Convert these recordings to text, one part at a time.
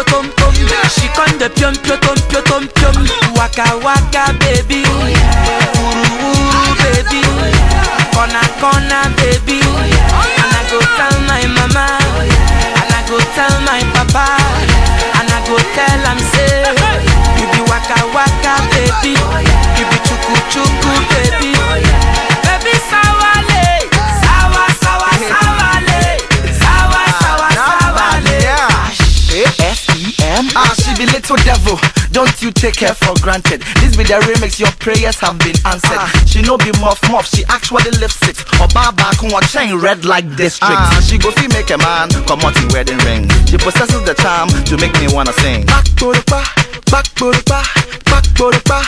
tom tom. She con the pium pium pium. Waka waka baby, uru uru baby, kona kona baby. And I go tell my mama, and I go tell my papa, and I go tell am say, you be waka waka baby, you be chuku chuku baby, baby sawale, sawa sawa sawale, sawa sawa sawale. AFEM. She be little devil. Don't you take her for granted. This be the remix, your prayers have been answered. She no be muff, she actually lives it. Or baba con what chain red like district. She go fee make a man come out in wedding ring. She possesses the charm to make me wanna sing. Back to the bar, back to the bar, back to the bar.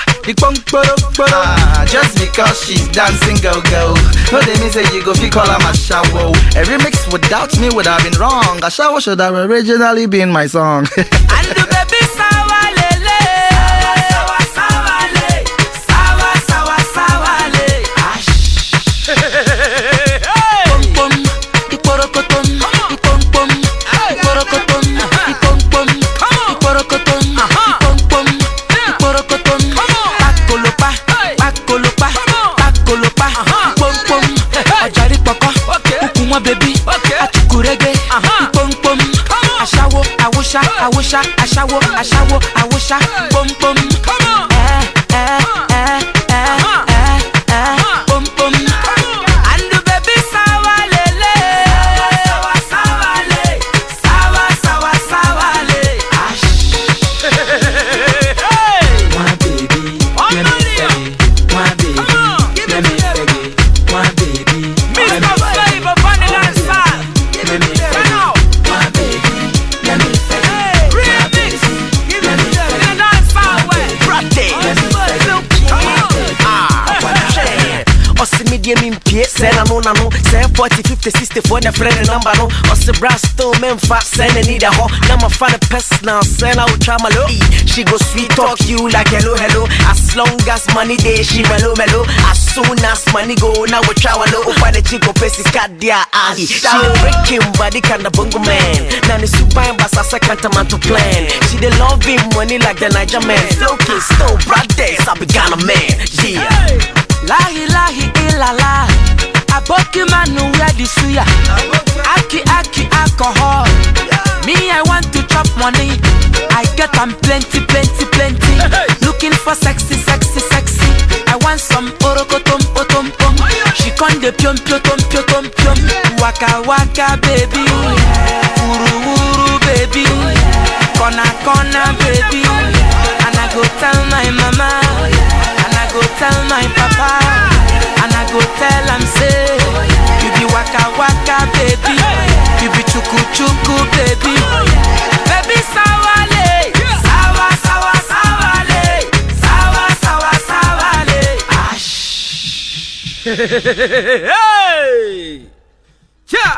Just because she's dancing go. No they mean say you go fee call her my shower. A remix without me would have been wrong. A shower should have originally been my song. And the baby sawale. Baby, atukurege, pom pom, ashawo, awusha, awusha, pom pom, pom pom, and the baby sawa lele, sawa le, my baby, let me faggy, my baby, let me faggy, my baby. Send a no, say 40, 50, 60 for the friend number no. Or the brass still men fat, send a need a ho. Now my father personal, send out tramalo. She go sweet talk you like hello. As long as money day, she mellow. As soon as money go, now we try low. Over the chico pesi kadia ahi. She breaking body kind of bungo man. Now the super bass a second man to plan. She dey love him money like the Niger man. Flow kiss, still brothers, I began a man. Yeah. Lahi ilala, aboki manu where the suya. Aki alcohol. Me I want to chop money. I get them plenty. Looking for sexy. I want some orokotom potom pom. She con the pium pium. Waka waka baby, uru baby, kona baby. And I go tell my mama. I go tell my papa, and I go tell am say, you be waka waka baby, you be chuku chuku baby, baby sawale, sawa sawale, hey, yeah.